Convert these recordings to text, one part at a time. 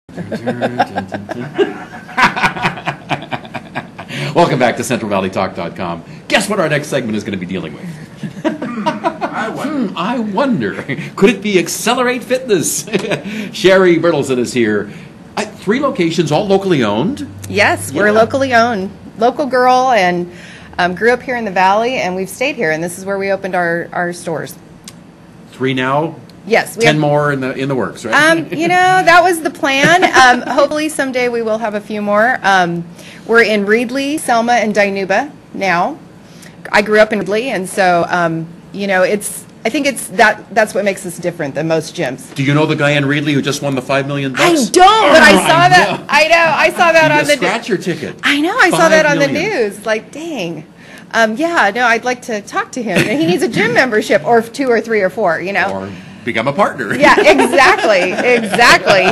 Welcome back to CentralValleyTalk.com. Guess what our next segment is going to be dealing with? I wonder. Could it be Xcelerate Fitness? Cheri Bertelsen is here. 3 locations, all locally owned? Yes, we're locally owned. Local girl, and grew up here in the Valley, and we've stayed here, and this is where we opened our stores. 3 now? Yes. 10 more in the works, right? That was the plan. Hopefully someday we will have a few more. We're in Reedley, Selma, and Dinuba now. I grew up in Reedley, and so, I think that's what makes us different than most gyms. Do you know the guy in Reedley who just won the $5 million? I don't, but I saw that. I know. I saw that on the scratch your ticket. I know. I saw that on the news. Like, dang. I'd like to talk to him. He needs a gym membership, or 2 or 3 or 4. Or become a partner. Yeah, exactly.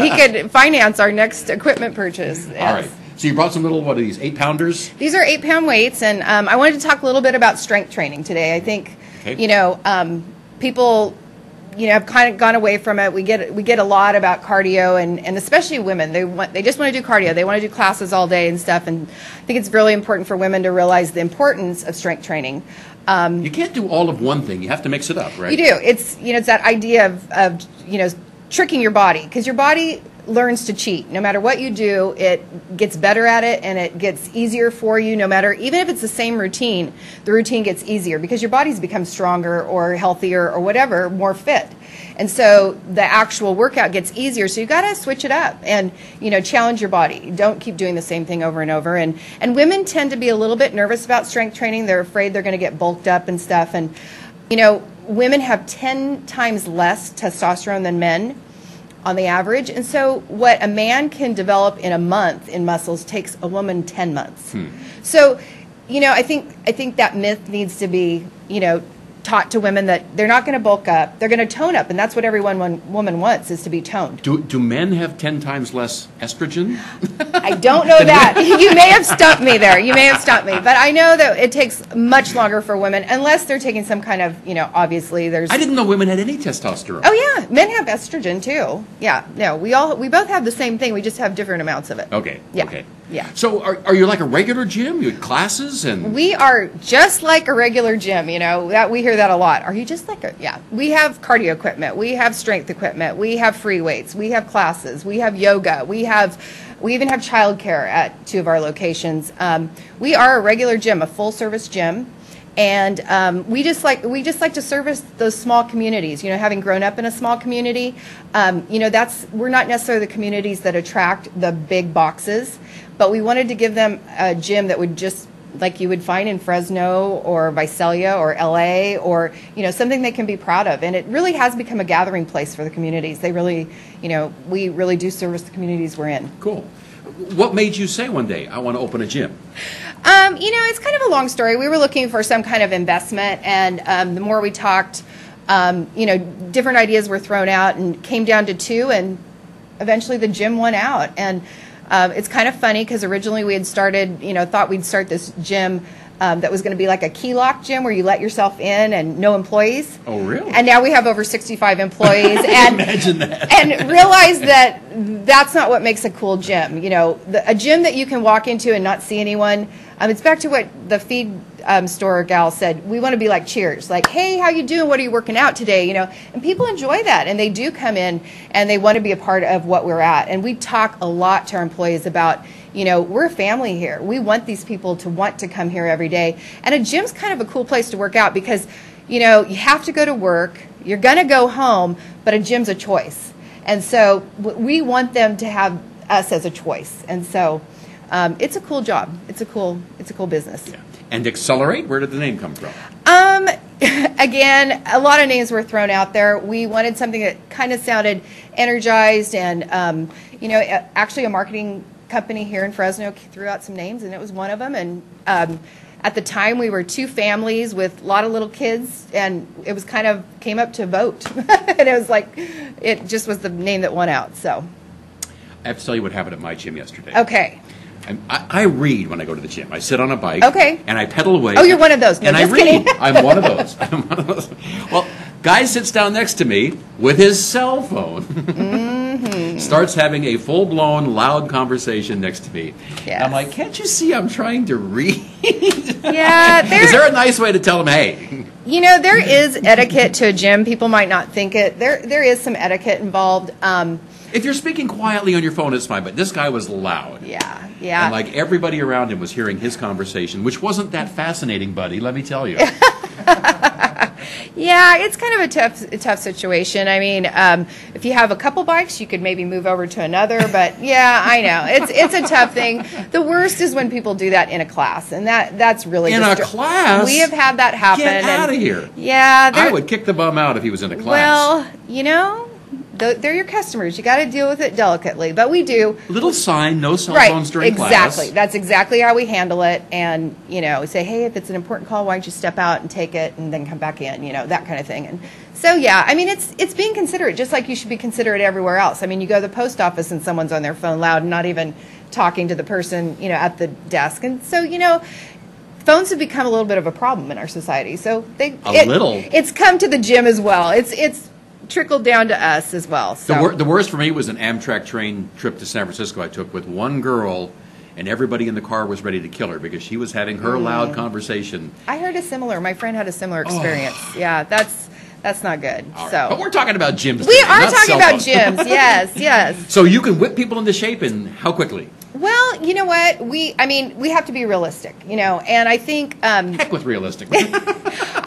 He could finance our next equipment purchase. Yes. All right. So you brought some little, what are these, 8-pounders? These are 8-pound weights, and I wanted to talk a little bit about strength training today. I think, people, have kind of gone away from it. We get a lot about cardio, and especially women. They just want to do cardio. They want to do classes all day and stuff. And I think it's really important for women to realize the importance of strength training. You can't do all of one thing. You have to mix it up, right? You do. It's that idea of tricking your body, because your body learns to cheat. No matter what you do, it gets better at it, and it gets easier for you. No matter, even if it's the same routine, the routine gets easier because your body's become stronger or healthier or whatever, more fit. And so the actual workout gets easier. So you got to switch it up and challenge your body. Don't keep doing the same thing over and over. And women tend to be a little bit nervous about strength training. They're afraid they're going to get bulked up and stuff. And women have 10 times less testosterone than men on the average. And so what a man can develop in a month in muscles takes a woman 10 months. So, I think that myth needs to be, taught to women, that they're not going to bulk up, they're going to tone up, and that's what every woman wants, is to be toned. Do men have 10 times less estrogen? I don't know that. You may have stumped me there. But I know that it takes much longer for women, unless they're taking some kind of, obviously there's... I didn't know women had any testosterone. Oh yeah, men have estrogen too. Yeah, no, we both have the same thing, we just have different amounts of it. Okay, yeah. Okay. Yeah. So are you like a regular gym? You have classes and... We are just like a regular gym, that we hear that a lot. Are you just like a... Yeah. We have cardio equipment. We have strength equipment. We have free weights. We have classes. We have yoga. We even have childcare at 2 of our locations. We are a regular gym, a full service gym. And we just like to service those small communities. Having grown up in a small community, we're not necessarily the communities that attract the big boxes, but we wanted to give them a gym that would just, like you would find in Fresno or Visalia or LA, or something they can be proud of. And it really has become a gathering place for the communities. They really, we really do service the communities we're in. Cool. What made you say one day, I want to open a gym? It's kind of a long story. We were looking for some kind of investment, and the more we talked, different ideas were thrown out and came down to 2, and eventually the gym won out. And it's kind of funny because originally we had started, thought we'd start this gym that was going to be like a key lock gym where you let yourself in and no employees. Oh, really? And now we have over 65 employees. And imagine that. And realize that that's not what makes a cool gym. A gym that you can walk into and not see anyone. It's back to what the feed store gal said. We want to be like Cheers. Like, hey, how you doing? What are you working out today? And people enjoy that, and they do come in and they want to be a part of what we're at. And we talk a lot to our employees about, we're a family here. We want these people to want to come here every day. And a gym's kind of a cool place to work out because, you have to go to work. You're going to go home, but a gym's a choice. And so we want them to have us as a choice. And so it's a cool job. It's a cool business. Yeah. And Xcelerate, where did the name come from? Again, a lot of names were thrown out there. We wanted something that kind of sounded energized, and actually a marketing company here in Fresno threw out some names, and it was one of them. And at the time, we were 2 families with a lot of little kids, and it was came up to vote, and it was like, it just was the name that won out. So I have to tell you what happened at my gym yesterday. Okay. I read when I go to the gym. I sit on a bike. Okay. And I pedal away. Oh, you're one of those. No, and just I read. Kidding. I'm one of those. Well, guy sits down next to me with his cell phone. starts having a full-blown, loud conversation next to me. Yes. I'm like, can't you see I'm trying to read? Yeah. Is there a nice way to tell them, hey? You know, there is etiquette to a gym. People might not think it. There is some etiquette involved. If you're speaking quietly on your phone, it's fine, but this guy was loud. Yeah. And like everybody around him was hearing his conversation, which wasn't that fascinating, buddy, let me tell you. Yeah, it's kind of a tough situation. I mean, if you have a couple bikes, you could maybe move over to another. But yeah, I know it's a tough thing. The worst is when people do that in a class, and that's really in a class. We have had that happen. Get out of here. Yeah, I would kick the bum out if he was in a class. Well, you know, they're your customers. You got to deal with it delicately, but we do. Little sign, no cell Right, phones during class. exactly. That's exactly how we handle it. And, you know, we say, hey, if it's an important call, why don't you step out and take it and then come back in, you know, that kind of thing. And so, yeah, I mean, it's being considerate, just like you should be considerate everywhere else. I mean, you go to the post office and someone's on their phone loud and not even talking to the person, you know, at the desk. And so, you know, phones have become a little bit of a problem in our society. So it's come to the gym as well. It's trickled down to us as well. So. The worst for me was an Amtrak train trip to San Francisco I took with one girl, and everybody in the car was ready to kill her because she was having her loud conversation. I heard my friend had a similar experience. Yeah, that's not good. Right. So, but we're talking about gyms. We today, are not talking cell about phones. gyms. Yes. So you can whip people into shape, and how quickly? Well, you know what? We have to be realistic, you know, and I think Heck with realistic.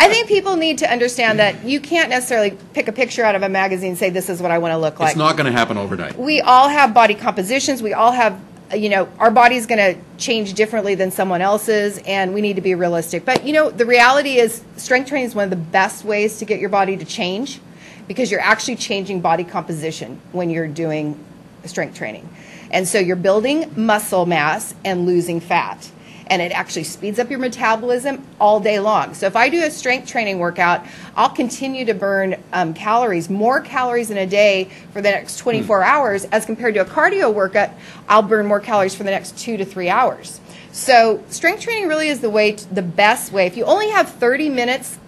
I think people need to understand that you can't necessarily pick a picture out of a magazine and say this is what I want to look like. It's not going to happen overnight. We all have body compositions. We all have, you know, our body's going to change differently than someone else's, and we need to be realistic. But, you know, the reality is strength training is one of the best ways to get your body to change because you're actually changing body composition when you're doing strength training. And so you're building muscle mass and losing fat. And it actually speeds up your metabolism all day long. So if I do a strength training workout, I'll continue to burn more calories in a day for the next 24 hours as compared to a cardio workout, I'll burn more calories for the next 2 to 3 hours. So strength training really is the best way. If you only have 30 minutes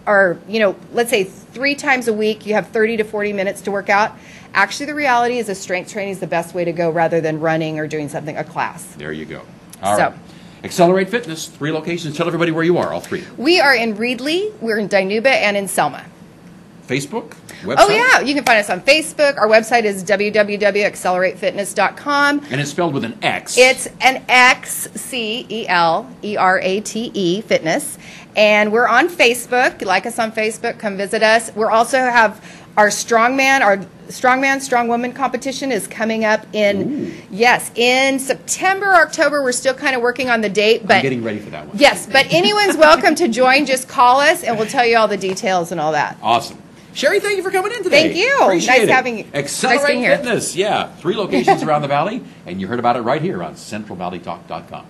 or, you know, let's say 3 times a week, you have 30 to 40 minutes to work out. Actually, the reality is strength training is the best way to go rather than running or doing a class. There you go. All right. Xcelerate Fitness, 3 locations. Tell everybody where you are, all 3. We are in Reedley, we're in Dinuba, and in Selma. Facebook? Website? Oh, yeah. You can find us on Facebook. Our website is www.xcelerate.fitness.com. And it's spelled with an X. It's an X, Celerate, Fitness. And we're on Facebook. Like us on Facebook. Come visit us. We also have our strongman, strongwoman competition is coming up in September, October. We're still kind of working on the date, but I'm getting ready for that one. Yes, but anyone's welcome to join. Just call us, and we'll tell you all the details and all that. Awesome. Cheri, thank you for coming in today. Thank you. Appreciate Nice it. having you. Xcelerate Fitness, 3 locations around the valley, and you heard about it right here on CentralValleyTalk.com.